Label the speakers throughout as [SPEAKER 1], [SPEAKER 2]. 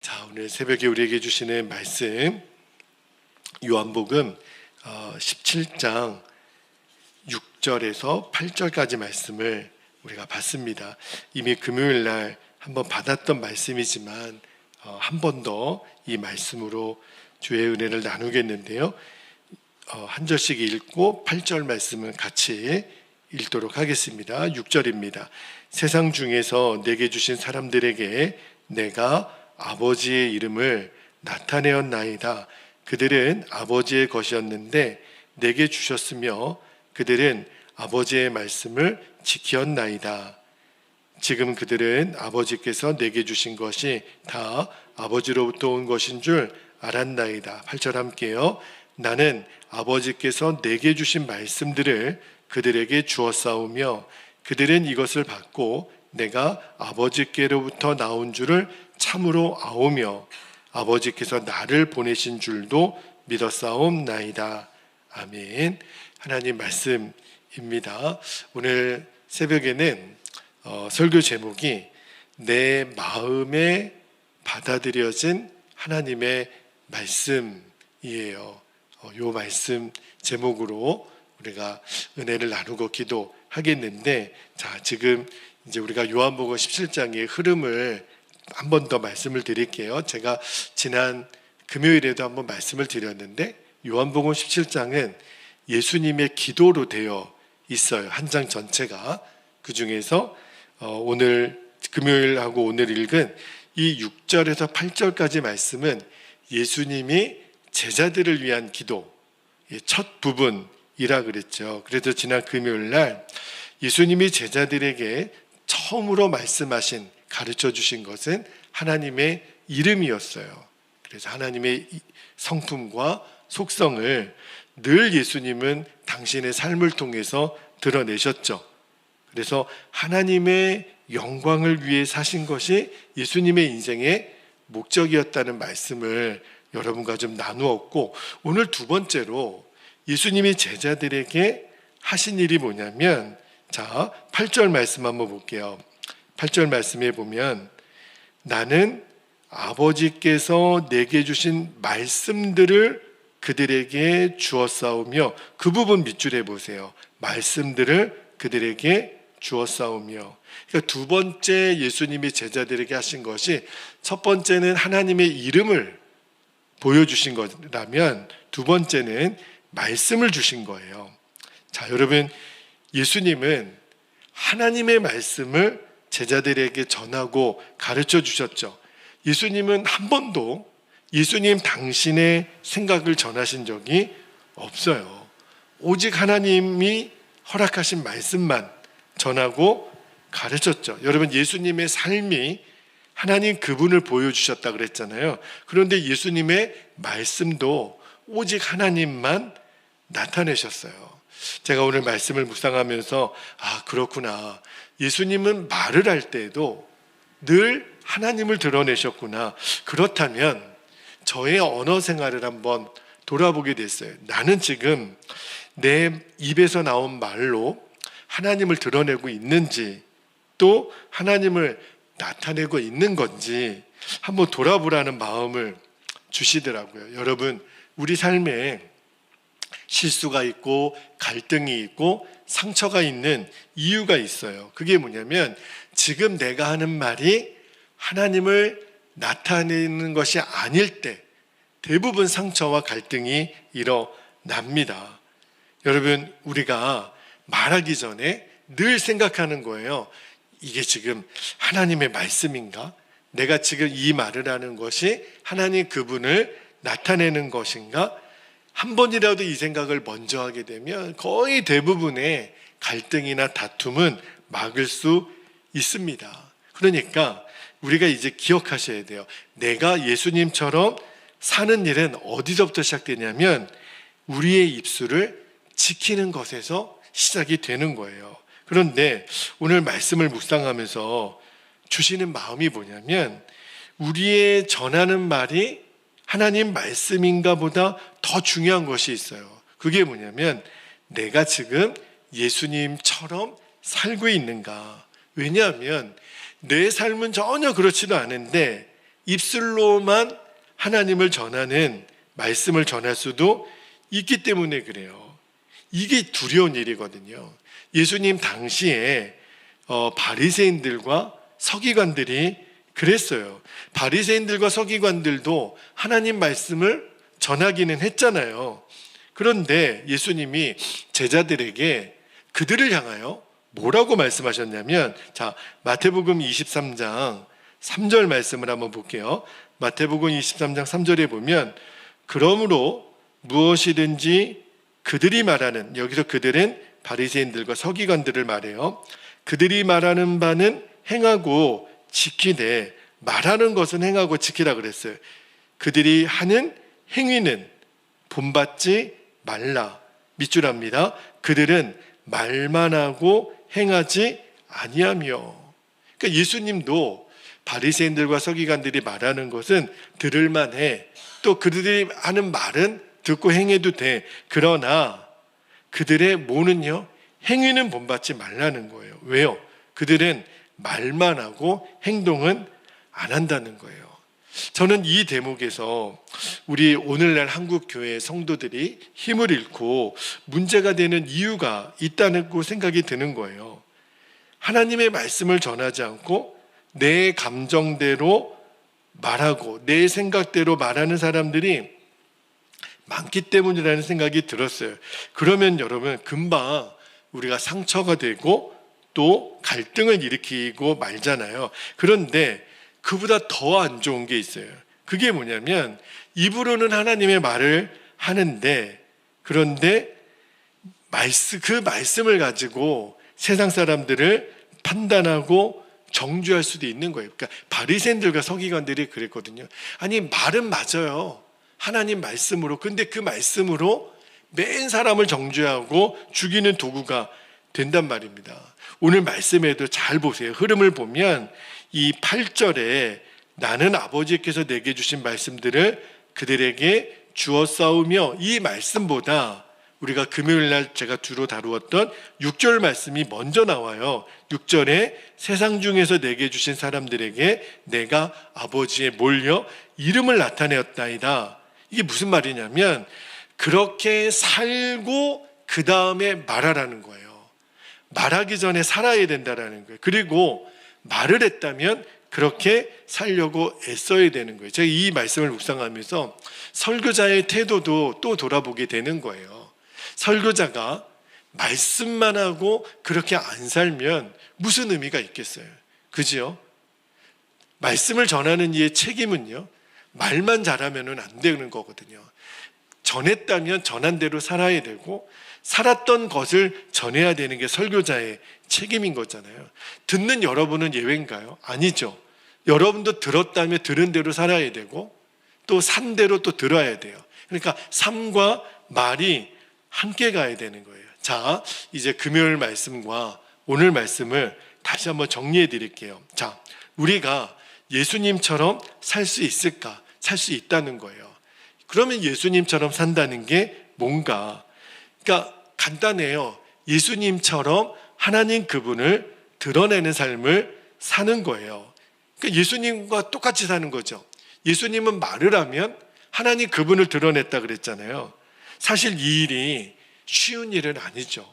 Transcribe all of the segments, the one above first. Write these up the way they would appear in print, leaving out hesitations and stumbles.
[SPEAKER 1] 자, 오늘 새벽에 우리에게 주시는 말씀 요한복음 17장 6절에서 8절까지 말씀을 우리가 봤습니다. 이미 금요일 날 한번 받았던 말씀이지만 한 번 더 이 말씀으로 주의 은혜를 나누겠는데요. 한 절씩 읽고 8절 말씀은 같이 읽도록 하겠습니다. 6절입니다. 세상 중에서 내게 주신 사람들에게 내가 아버지의 이름을 나타내었나이다. 그들은 아버지의 것이었는데 내게 주셨으며 그들은 아버지의 말씀을 지켰나이다. 지금 그들은 아버지께서 내게 주신 것이 다 아버지로부터 온 것인 줄 알았나이다. 8절 함께요. 나는 아버지께서 내게 주신 말씀들을 그들에게 주었사오며 그들은 이것을 받고 내가 아버지께로부터 나온 줄을 참으로 아오며 아버지께서 나를 보내신 줄도 믿었사옵나이다. 아멘. 하나님 말씀입니다. 오늘 새벽에는 설교 제목이 내 마음에 받아들여진 하나님의 말씀이에요. 이 말씀 제목으로 우리가 은혜를 나누고 기도하겠는데, 자, 지금 이제 우리가 요한복음 17장의 흐름을 한 번 더 말씀을 드릴게요. 제가 지난 금요일에도 한번 말씀을 드렸는데 요한복음 17장은 예수님의 기도로 되어 있어요. 한 장 전체가. 그 중에서 오늘 금요일하고 오늘 읽은 이 6절에서 8절까지 말씀은 예수님이 제자들을 위한 기도, 첫 부분이라 그랬죠. 그래서 지난 금요일 날 예수님이 제자들에게 처음으로 말씀하신, 가르쳐 주신 것은 하나님의 이름이었어요. 그래서 하나님의 성품과 속성을 늘 예수님은 당신의 삶을 통해서 드러내셨죠. 그래서 하나님의 영광을 위해 사신 것이 예수님의 인생의 목적이었다는 말씀을 여러분과 좀 나누었고, 오늘 두 번째로 예수님이 제자들에게 하신 일이 뭐냐면, 자, 8절 말씀 한번 볼게요. 8절 말씀에 보면 나는 아버지께서 내게 주신 말씀들을 그들에게 주었사오며, 그 부분 밑줄에 보세요. 말씀들을 그들에게 주었사오며. 그러니까 두 번째 예수님이 제자들에게 하신 것이, 첫 번째는 하나님의 이름을 보여주신 거라면 두 번째는 말씀을 주신 거예요. 자, 여러분, 예수님은 하나님의 말씀을 제자들에게 전하고 가르쳐 주셨죠. 예수님은 한 번도 예수님 당신의 생각을 전하신 적이 없어요. 오직 하나님이 허락하신 말씀만 전하고 가르쳤죠. 여러분, 예수님의 삶이 하나님 그분을 보여주셨다 그랬잖아요. 그런데 예수님의 말씀도 오직 하나님만 나타내셨어요. 제가 오늘 말씀을 묵상하면서 그렇구나. 예수님은 말을 할 때에도 늘 하나님을 드러내셨구나. 그렇다면 저의 언어 생활을 한번 돌아보게 됐어요. 나는 지금 내 입에서 나온 말로 하나님을 드러내고 있는지, 또 하나님을 나타내고 있는 건지 한번 돌아보라는 마음을 주시더라고요. 여러분, 우리 삶에 실수가 있고 갈등이 있고 상처가 있는 이유가 있어요. 그게 뭐냐면 지금 내가 하는 말이 하나님을 나타내는 것이 아닐 때 대부분 상처와 갈등이 일어납니다. 여러분, 우리가 말하기 전에 늘 생각하는 거예요. 이게 지금 하나님의 말씀인가? 내가 지금 이 말을 하는 것이 하나님 그분을 나타내는 것인가? 한 번이라도 이 생각을 먼저 하게 되면 거의 대부분의 갈등이나 다툼은 막을 수 있습니다. 그러니까 우리가 이제 기억하셔야 돼요. 내가 예수님처럼 사는 일은 어디서부터 시작되냐면 우리의 입술을 지키는 것에서 시작이 되는 거예요. 그런데 오늘 말씀을 묵상하면서 주시는 마음이 뭐냐면, 우리의 전하는 말이 하나님 말씀인가 보다 더 중요한 것이 있어요. 그게 뭐냐면 내가 지금 예수님처럼 살고 있는가. 왜냐하면 내 삶은 전혀 그렇지도 않은데 입술로만 하나님을 전하는 말씀을 전할 수도 있기 때문에 그래요. 이게 두려운 일이거든요. 예수님 당시에 바리새인들과 서기관들이 그랬어요. 바리새인들과 서기관들도 하나님 말씀을 전하기는 했잖아요. 그런데 예수님이 제자들에게 그들을 향하여 뭐라고 말씀하셨냐면, 자, 마태복음 23장 3절 말씀을 한번 볼게요. 마태복음 23장 3절에 보면, 그러므로 무엇이든지 그들이 말하는, 여기서 그들은 바리새인들과 서기관들을 말해요. 그들이 말하는 바는 행하고 지키되, 말하는 것은 행하고 지키라 그랬어요. 그들이 하는 행위는 본받지 말라. 밑줄합니다. 그들은 말만 하고 행하지 아니하며. 그러니까 예수님도 바리새인들과 서기관들이 말하는 것은 들을만 해. 또 그들이 하는 말은 듣고 행해도 돼. 그러나 그들의 뭐는요? 행위는 본받지 말라는 거예요. 왜요? 그들은 말만 하고 행동은 안 한다는 거예요. 저는 이 대목에서 우리 오늘날 한국 교회 성도들이 힘을 잃고 문제가 되는 이유가 있다는 생각이 드는 거예요. 하나님의 말씀을 전하지 않고 내 감정대로 말하고 내 생각대로 말하는 사람들이 많기 때문이라는 생각이 들었어요. 그러면 여러분 금방 우리가 상처가 되고 또 갈등을 일으키고 말잖아요. 그런데 그보다 더 안 좋은 게 있어요. 그게 뭐냐면 입으로는 하나님의 말을 하는데, 그런데 그 말씀을 가지고 세상 사람들을 판단하고 정죄할 수도 있는 거예요. 그러니까 바리새인들과 서기관들이 그랬거든요. 아니 말은 맞아요. 하나님 말씀으로. 근데 그 말씀으로 맨 사람을 정죄하고 죽이는 도구가 된단 말입니다. 오늘 말씀에도 잘 보세요. 흐름을 보면 이 8절에 나는 아버지께서 내게 주신 말씀들을 그들에게 주었사오며, 이 말씀보다 우리가 금요일날 제가 주로 다루었던 6절 말씀이 먼저 나와요. 6절에 세상 중에서 내게 주신 사람들에게 내가 아버지의 몰려 이름을 나타내었다이다. 이게 무슨 말이냐면 그렇게 살고 그 다음에 말하라는 거예요. 말하기 전에 살아야 된다라는 거예요. 그리고 말을 했다면 그렇게 살려고 애써야 되는 거예요. 제가 이 말씀을 묵상하면서 설교자의 태도도 또 돌아보게 되는 거예요. 설교자가 말씀만 하고 그렇게 안 살면 무슨 의미가 있겠어요? 그죠? 말씀을 전하는 이의 책임은요, 말만 잘하면 안 되는 거거든요. 전했다면 전한 대로 살아야 되고 살았던 것을 전해야 되는 게 설교자의 책임인 거잖아요. 듣는 여러분은 예외인가요? 아니죠. 여러분도 들었다면 들은 대로 살아야 되고 또 산 대로 또 들어야 돼요. 그러니까 삶과 말이 함께 가야 되는 거예요. 자, 이제 금요일 말씀과 오늘 말씀을 다시 한번 정리해 드릴게요. 자, 우리가 예수님처럼 살 수 있을까? 살 수 있다는 거예요. 그러면 예수님처럼 산다는 게 뭔가? 그러니까 간단해요. 예수님처럼 하나님 그분을 드러내는 삶을 사는 거예요. 그러니까 예수님과 똑같이 사는 거죠. 예수님은 말을 하면 하나님 그분을 드러냈다 그랬잖아요. 사실 이 일이 쉬운 일은 아니죠.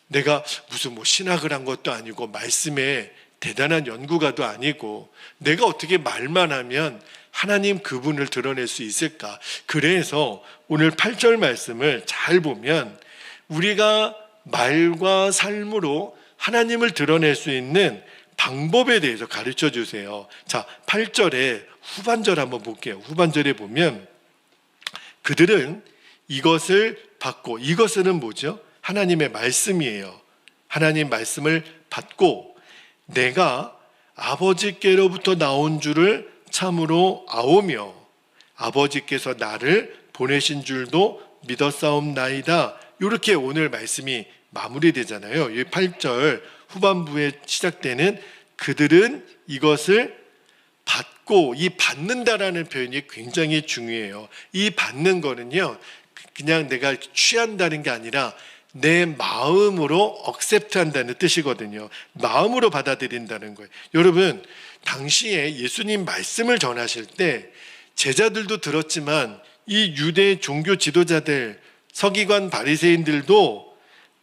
[SPEAKER 1] 내가 무슨 신학을 한 것도 아니고 말씀에 대단한 연구가도 아니고 내가 어떻게 말만 하면 하나님 그분을 드러낼 수 있을까? 그래서 오늘 8절 말씀을 잘 보면 우리가 말과 삶으로 하나님을 드러낼 수 있는 방법에 대해서 가르쳐 주세요. 자, 8절에 후반절 한번 볼게요. 후반절에 보면 그들은 이것을 받고, 이것은 뭐죠? 하나님의 말씀이에요. 하나님 말씀을 받고 내가 아버지께로부터 나온 줄을 참으로 아오며 아버지께서 나를 보내신 줄도 믿었사옵나이다. 이렇게 오늘 말씀이 마무리되잖아요. 이 8절 후반부에 시작되는 그들은 이것을 받고, 이 받는다라는 표현이 굉장히 중요해요. 이 받는 거는요, 그냥 내가 취한다는 게 아니라 내 마음으로 억셉트한다는 뜻이거든요. 마음으로 받아들인다는 거예요. 여러분, 당시에 예수님 말씀을 전하실 때 제자들도 들었지만 이 유대 종교 지도자들, 서기관 바리새인들도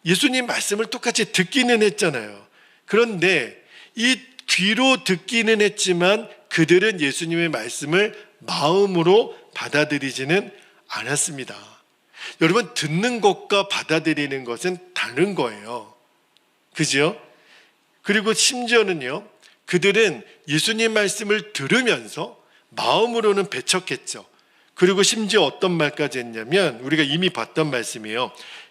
[SPEAKER 1] 예수님 말씀을 똑같이 듣기는 했잖아요. 그런데 이 귀로 듣기는 했지만 그들은 예수님의 말씀을 마음으로 받아들이지는 않았습니다. 여러분, 듣는 것과 받아들이는 것은 다른 거예요. 그죠? 그리고 심지어는요, 그들은 예수님 말씀을 들으면서 마음으로는 배척했죠. 그리고 심지어 어떤 말까지 했냐면, 우리가 이미 봤던 말씀이에요.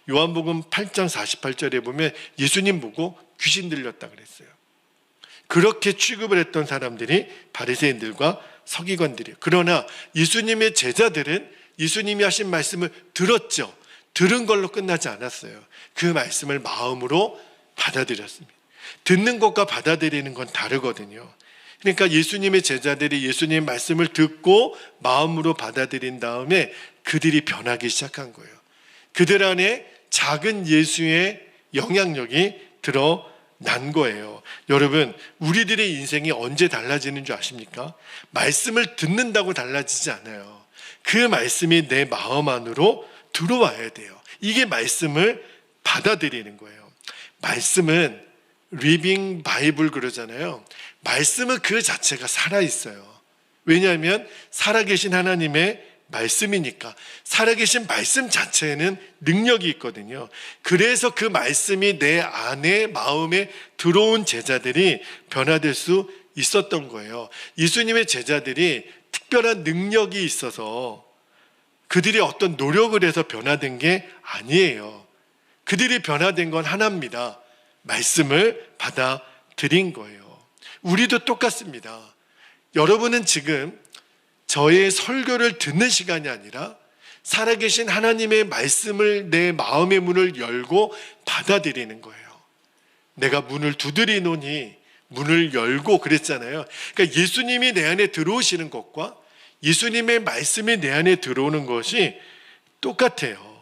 [SPEAKER 1] 요한복음 8장 48절에 보면 예수님 보고 귀신 들렸다 그랬어요. 그렇게 취급을 했던 사람들이 바리새인들과 서기관들이에요. 그러나 예수님의 제자들은 예수님이 하신 말씀을 들었죠. 들은 걸로 끝나지 않았어요. 그 말씀을 마음으로 받아들였습니다. 듣는 것과 받아들이는 건 다르거든요. 그러니까 예수님의 제자들이 예수님의 말씀을 듣고 마음으로 받아들인 다음에 그들이 변하기 시작한 거예요. 그들 안에 작은 예수의 영향력이 드러난 거예요. 여러분, 우리들의 인생이 언제 달라지는 줄 아십니까? 말씀을 듣는다고 달라지지 않아요. 그 말씀이 내 마음 안으로 들어와야 돼요. 이게 말씀을 받아들이는 거예요. 말씀은 리빙 바이블 그러잖아요. 말씀은 그 자체가 살아있어요. 왜냐하면 살아계신 하나님의 말씀이니까. 살아계신 말씀 자체에는 능력이 있거든요. 그래서 그 말씀이 내 안에 마음에 들어온 제자들이 변화될 수 있었던 거예요. 예수님의 제자들이 특별한 능력이 있어서 그들이 어떤 노력을 해서 변화된 게 아니에요. 그들이 변화된 건 하나입니다. 말씀을 받아들인 거예요. 우리도 똑같습니다. 여러분은 지금 저의 설교를 듣는 시간이 아니라 살아계신 하나님의 말씀을 내 마음의 문을 열고 받아들이는 거예요. 내가 문을 두드리노니 문을 열고 그랬잖아요. 그러니까 예수님이 내 안에 들어오시는 것과 예수님의 말씀이 내 안에 들어오는 것이 똑같아요.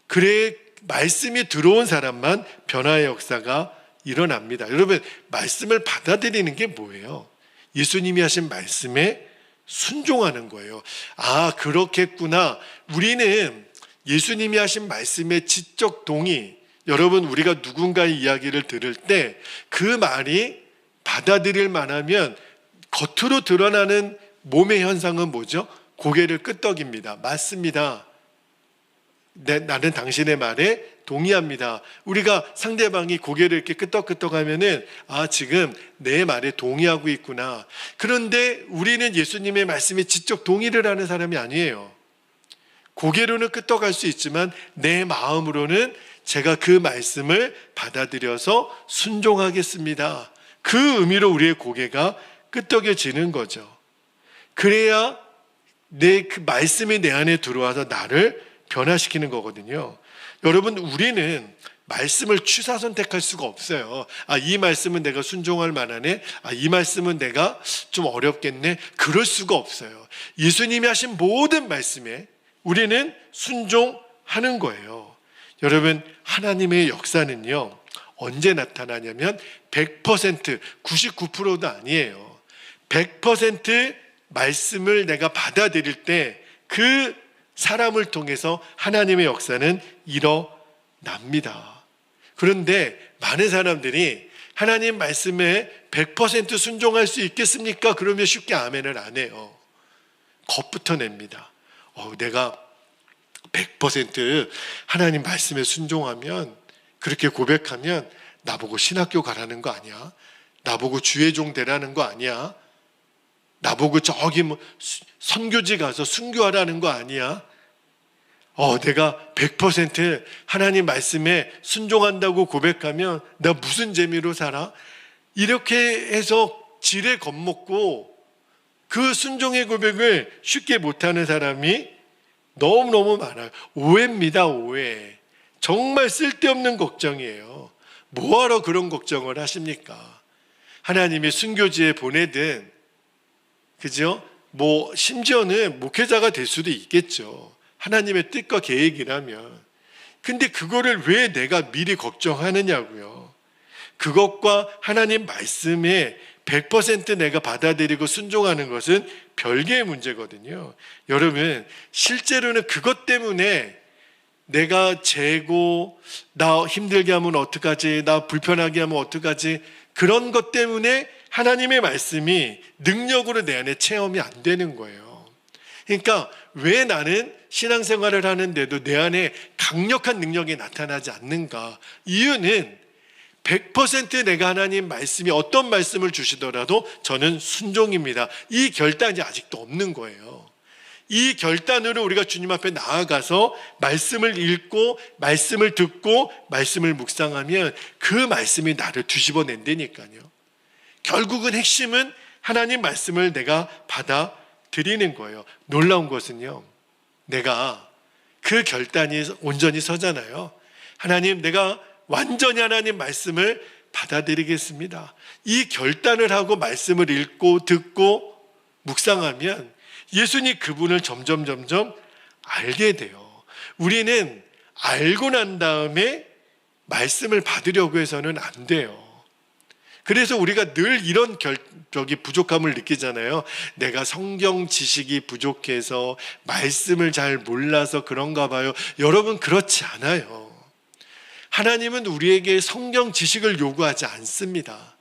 [SPEAKER 1] 그래 말씀이 들어온 사람만 변화의 역사가 일어납니다. 여러분, 말씀을 받아들이는 게 뭐예요? 예수님이 하신 말씀에 순종하는 거예요. 아, 그렇겠구나. 우리는 예수님이 하신 말씀에 지적 동의, 여러분, 우리가 누군가의 이야기를 들을 때 그 말이 받아들일 만하면 겉으로 드러나는 몸의 현상은 뭐죠? 고개를 끄덕입니다. 맞습니다. 나는 당신의 말에 동의합니다. 우리가 상대방이 고개를 이렇게 끄덕끄덕하면은 아, 지금 내 말에 동의하고 있구나. 그런데 우리는 예수님의 말씀에 지적 동의를 하는 사람이 아니에요. 고개로는 끄덕할 수 있지만 내 마음으로는 제가 그 말씀을 받아들여서 순종하겠습니다. 그 의미로 우리의 고개가 끄덕여지는 거죠. 그래야 그 말씀이 내 안에 들어와서 나를 변화시키는 거거든요. 여러분, 우리는 말씀을 취사 선택할 수가 없어요. 아, 이 말씀은 내가 순종할 만하네. 아, 이 말씀은 내가 좀 어렵겠네. 그럴 수가 없어요. 예수님이 하신 모든 말씀에 우리는 순종하는 거예요. 여러분, 하나님의 역사는요, 언제 나타나냐면 100%, 99%도 아니에요. 100% 말씀을 내가 받아들일 때 그 사람을 통해서 하나님의 역사는 일어납니다. 그런데 많은 사람들이 하나님 말씀에 100% 순종할 수 있겠습니까? 그러면 쉽게 아멘을 안 해요. 겁부터 냅니다. 내가 100% 하나님 말씀에 순종하면, 그렇게 고백하면 나보고 신학교 가라는 거 아니야? 나보고 주의 종 되라는 거 아니야? 나보고 저기 선교지 가서 순교하라는 거 아니야? 내가 100% 하나님 말씀에 순종한다고 고백하면 나 무슨 재미로 살아? 이렇게 해서 지레 겁먹고 그 순종의 고백을 쉽게 못하는 사람이 너무너무 많아요. 오해입니다, 오해. 정말 쓸데없는 걱정이에요. 뭐하러 그런 걱정을 하십니까? 하나님이 순교지에 보내든, 그죠? 심지어는 목회자가 될 수도 있겠죠. 하나님의 뜻과 계획이라면. 근데 그거를 왜 내가 미리 걱정하느냐고요. 그것과 하나님 말씀에 100% 내가 받아들이고 순종하는 것은 별개의 문제거든요. 여러분, 실제로는 그것 때문에 내가 재고, 나 힘들게 하면 어떡하지, 나 불편하게 하면 어떡하지, 그런 것 때문에 하나님의 말씀이 능력으로 내 안에 체험이 안 되는 거예요. 그러니까 왜 나는 신앙생활을 하는데도 내 안에 강력한 능력이 나타나지 않는가? 이유는 100% 내가 하나님 말씀이 어떤 말씀을 주시더라도 저는 순종입니다. 이 결단이 아직도 없는 거예요. 이 결단으로 우리가 주님 앞에 나아가서 말씀을 읽고 말씀을 듣고 말씀을 묵상하면 그 말씀이 나를 뒤집어낸다니까요. 결국은 핵심은 하나님 말씀을 내가 받아들이는 거예요. 놀라운 것은요, 내가 그 결단이 온전히 서잖아요. 하나님, 내가 완전히 하나님 말씀을 받아들이겠습니다. 이 결단을 하고 말씀을 읽고 듣고 묵상하면 예수님 그분을 점점 알게 돼요. 우리는 알고 난 다음에 말씀을 받으려고 해서는 안 돼요. 그래서 우리가 늘 이런 부족함을 느끼잖아요. 내가 성경 지식이 부족해서 말씀을 잘 몰라서 그런가 봐요. 여러분, 그렇지 않아요. 하나님은 우리에게 성경 지식을 요구하지 않습니다.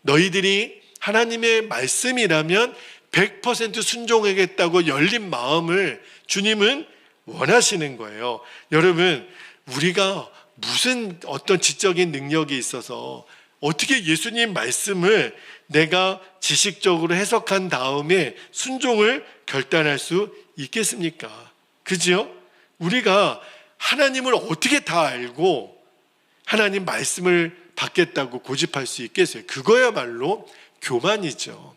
[SPEAKER 1] 너희들이 하나님의 말씀이라면 100% 순종하겠다고 열린 마음을 주님은 원하시는 거예요. 여러분, 우리가 무슨 어떤 지적인 능력이 있어서 어떻게 예수님 말씀을 내가 지식적으로 해석한 다음에 순종을 결단할 수 있겠습니까? 그죠? 우리가 하나님을 어떻게 다 알고 하나님 말씀을 받겠다고 고집할 수 있겠어요? 그거야말로 교만이죠.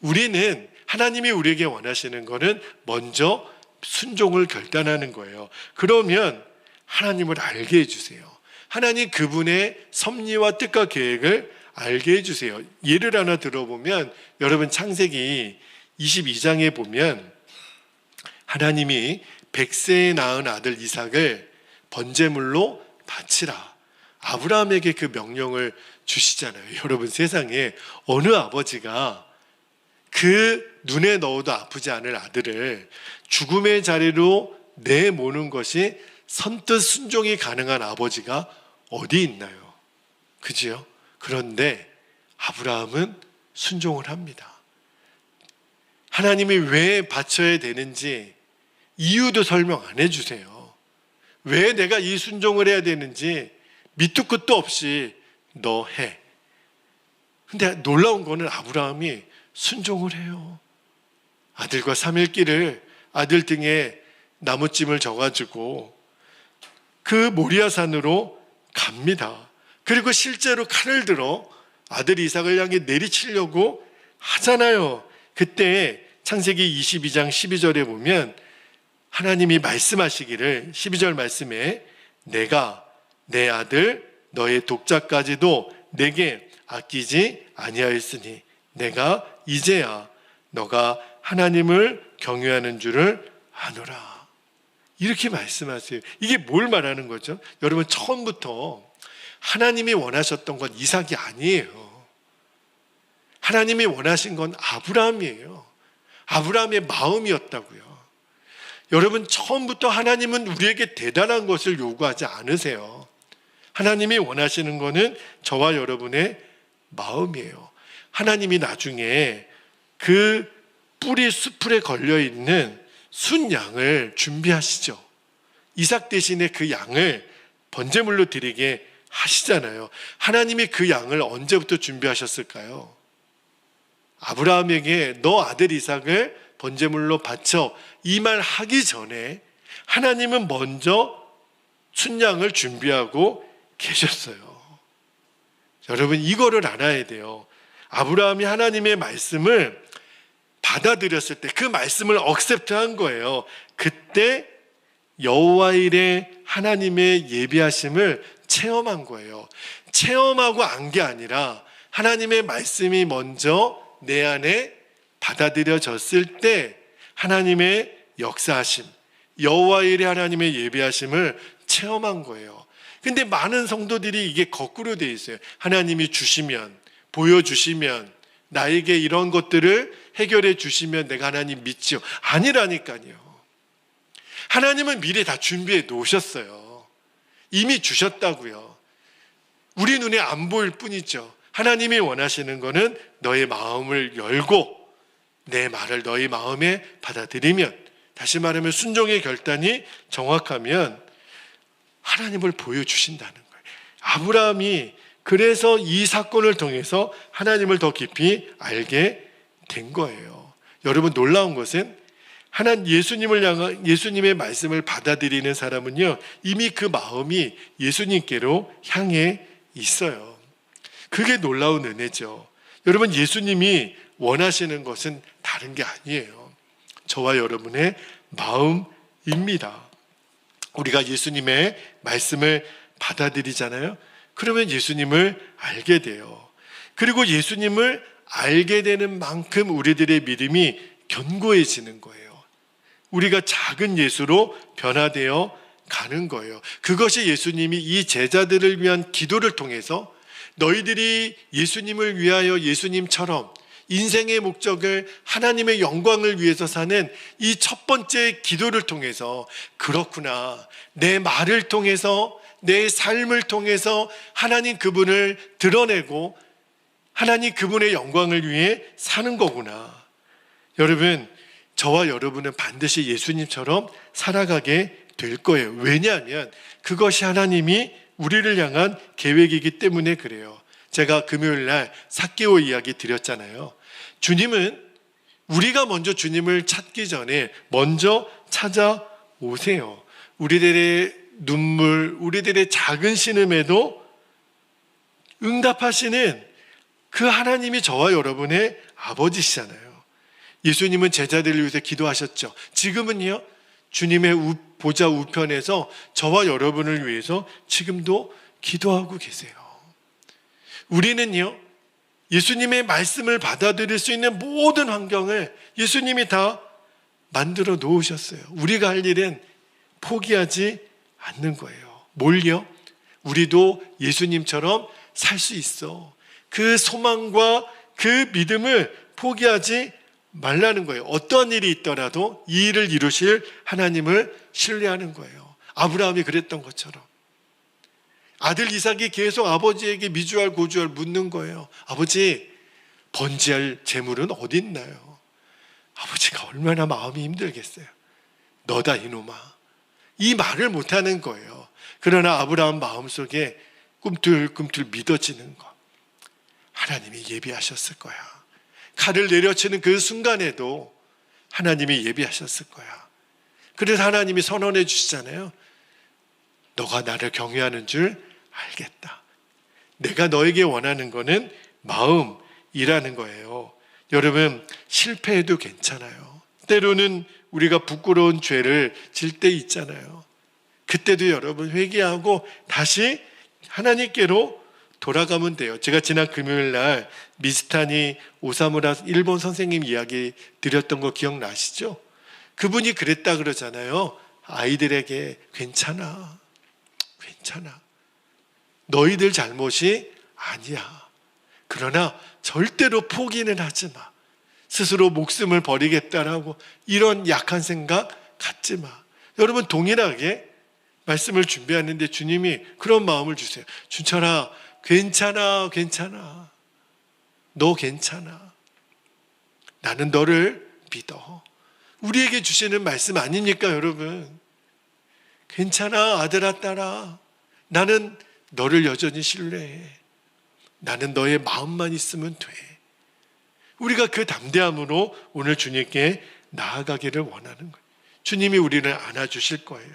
[SPEAKER 1] 우리는 하나님이 우리에게 원하시는 것은 먼저 순종을 결단하는 거예요. 그러면 하나님을 알게 해주세요. 하나님 그분의 섭리와 뜻과 계획을 알게 해주세요. 예를 하나 들어보면, 여러분 창세기 22장에 보면 하나님이 100세에 낳은 아들 이삭을 번제물로 바치라, 아브라함에게 그 명령을 주시잖아요. 여러분, 세상에 어느 아버지가 그 눈에 넣어도 아프지 않을 아들을 죽음의 자리로 내모는 것이 선뜻 순종이 가능한 아버지가 어디 있나요? 그지요? 그런데 아브라함은 순종을 합니다. 하나님이 왜 바쳐야 되는지 이유도 설명 안 해주세요. 왜 내가 이 순종을 해야 되는지 밑도 끝도 없이 너 해. 근데 놀라운 거는 아브라함이 순종을 해요. 아들과 3일길을 아들 등에 나무찜을 져가지고 그 모리아산으로 갑니다. 그리고 실제로 칼을 들어 아들 이삭을 향해 내리치려고 하잖아요. 그때 창세기 22장 12절에 보면 하나님이 말씀하시기를, 12절 말씀에 내가 내 아들 너의 독자까지도 내게 아끼지 아니하였으니 내가 이제야 너가 하나님을 경외하는 줄을 아노라. 이렇게 말씀하세요. 이게 뭘 말하는 거죠? 여러분, 처음부터 하나님이 원하셨던 건 이삭이 아니에요. 하나님이 원하신 건 아브라함이에요. 아브라함의 마음이었다고요. 여러분, 처음부터 하나님은 우리에게 대단한 것을 요구하지 않으세요. 하나님이 원하시는 것은 저와 여러분의 마음이에요. 하나님이 나중에 그 뿌리 수풀에 걸려있는 순양을 준비하시죠. 이삭 대신에 그 양을 번제물로 드리게 하시잖아요. 하나님이 그 양을 언제부터 준비하셨을까요? 아브라함에게 너 아들 이삭을 번제물로 바쳐, 이 말 하기 전에 하나님은 먼저 순양을 준비하고 계셨어요. 여러분, 이거를 알아야 돼요. 아브라함이 하나님의 말씀을 받아들였을 때, 그 말씀을 억셉트한 거예요. 그때 여호와 일에 하나님의 예비하심을 체험한 거예요. 체험하고 안 게 아니라 하나님의 말씀이 먼저 내 안에 받아들여졌을 때 하나님의 역사하심, 여호와 일에 하나님의 예비하심을 체험한 거예요. 근데 많은 성도들이 이게 거꾸로 돼 있어요. 하나님이 주시면, 보여주시면 나에게 이런 것들을 해결해 주시면 내가 하나님 믿지요. 아니라니까요. 하나님은 미리 다 준비해 놓으셨어요. 이미 주셨다고요. 우리 눈에 안 보일 뿐이죠. 하나님이 원하시는 것은 너의 마음을 열고 내 말을 너의 마음에 받아들이면, 다시 말하면 순종의 결단이 정확하면 하나님을 보여주신다는 거예요. 아브라함이 그래서 이 사건을 통해서 하나님을 더 깊이 알게 된 거예요. 여러분, 놀라운 것은 예수님의 말씀을 받아들이는 사람은요, 이미 그 마음이 예수님께로 향해 있어요. 그게 놀라운 은혜죠. 여러분, 예수님이 원하시는 것은 다른 게 아니에요. 저와 여러분의 마음입니다. 우리가 예수님의 말씀을 받아들이잖아요. 그러면 예수님을 알게 돼요. 그리고 예수님을 알게 되는 만큼 우리들의 믿음이 견고해지는 거예요. 우리가 작은 예수로 변화되어 가는 거예요. 그것이 예수님이 이 제자들을 위한 기도를 통해서 너희들이 예수님을 위하여 예수님처럼 인생의 목적을 하나님의 영광을 위해서 사는 이 첫 번째 기도를 통해서, 그렇구나, 내 말을 통해서, 내 삶을 통해서 하나님 그분을 드러내고 하나님 그분의 영광을 위해 사는 거구나. 여러분, 저와 여러분은 반드시 예수님처럼 살아가게 될 거예요. 왜냐하면 그것이 하나님이 우리를 향한 계획이기 때문에 그래요. 제가 금요일 날 삭개오 이야기 드렸잖아요. 주님은 우리가 먼저 주님을 찾기 전에 먼저 찾아오세요. 우리들의 눈물, 우리들의 작은 신음에도 응답하시는 그 하나님이 저와 여러분의 아버지시잖아요. 예수님은 제자들을 위해서 기도하셨죠. 지금은요, 주님의 보좌 우편에서 저와 여러분을 위해서 지금도 기도하고 계세요. 우리는요, 예수님의 말씀을 받아들일 수 있는 모든 환경을 예수님이 다 만들어 놓으셨어요. 우리가 할 일은 포기하지 않는 거예요. 뭘요? 우리도 예수님처럼 살 수 있어. 그 소망과 그 믿음을 포기하지 말라는 거예요. 어떤 일이 있더라도 이 일을 이루실 하나님을 신뢰하는 거예요. 아브라함이 그랬던 것처럼. 아들 이삭이 계속 아버지에게 미주알 고주알 묻는 거예요. 아버지, 번지할 재물은 어디 있나요? 아버지가 얼마나 마음이 힘들겠어요. 너다 이놈아. 이 말을 못하는 거예요. 그러나 아브라함 마음속에 꿈틀꿈틀 믿어지는 거, 하나님이 예비하셨을 거야. 칼을 내려치는 그 순간에도 하나님이 예비하셨을 거야. 그래서 하나님이 선언해 주시잖아요. 너가 나를 경외하는 줄 알겠다. 내가 너에게 원하는 거는 마음이라는 거예요. 여러분, 실패해도 괜찮아요. 때로는 우리가 부끄러운 죄를 질 때 있잖아요. 그때도 여러분 회개하고 다시 하나님께로 돌아가면 돼요. 제가 지난 금요일 날 미스타니 오사무라 일본 선생님 이야기 드렸던 거 기억나시죠? 그분이 그랬다 그러잖아요. 아이들에게 괜찮아. 너희들 잘못이 아니야. 그러나 절대로 포기는 하지 마. 스스로 목숨을 버리겠다라고 이런 약한 생각 갖지 마. 여러분, 동일하게 말씀을 준비하는데 주님이 그런 마음을 주세요. 준철아, 괜찮아. 너 괜찮아. 나는 너를 믿어. 우리에게 주시는 말씀 아닙니까, 여러분? 괜찮아, 아들아, 딸아. 나는 너를 여전히 신뢰해. 나는 너의 마음만 있으면 돼. 우리가 그 담대함으로 오늘 주님께 나아가기를 원하는 거예요. 주님이 우리를 안아주실 거예요.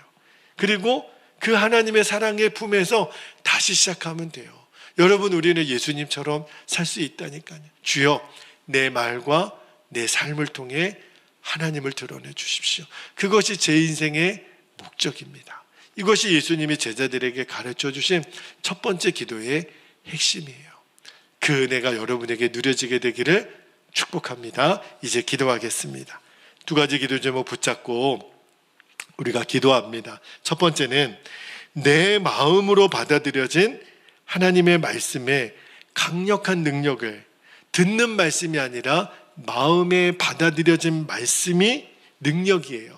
[SPEAKER 1] 그리고 그 하나님의 사랑의 품에서 다시 시작하면 돼요. 여러분, 우리는 예수님처럼 살 수 있다니까요. 주여, 내 말과 내 삶을 통해 하나님을 드러내 주십시오. 그것이 제 인생의 목적입니다. 이것이 예수님이 제자들에게 가르쳐 주신 첫 번째 기도의 핵심이에요. 그 은혜가 여러분에게 누려지게 되기를 축복합니다. 이제 기도하겠습니다. 두 가지 기도 제목 붙잡고 우리가 기도합니다. 첫 번째는 내 마음으로 받아들여진 하나님의 말씀의 강력한 능력을 듣는 말씀이 아니라 마음에 받아들여진 말씀이 능력이에요.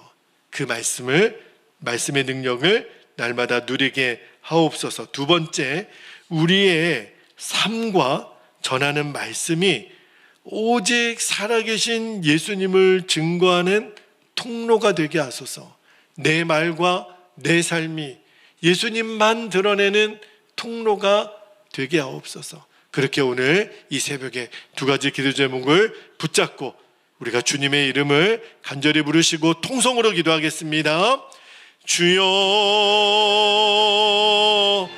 [SPEAKER 1] 그 말씀의 능력을 날마다 누리게 하옵소서. 두 번째, 우리의 삶과 전하는 말씀이 오직 살아계신 예수님을 증거하는 통로가 되게 하소서. 내 말과 내 삶이 예수님만 드러내는 통로가 되게 하옵소서. 그렇게 오늘 이 새벽에 두 가지 기도 제목을 붙잡고 우리가 주님의 이름을 간절히 부르시고 통성으로 기도하겠습니다. 주여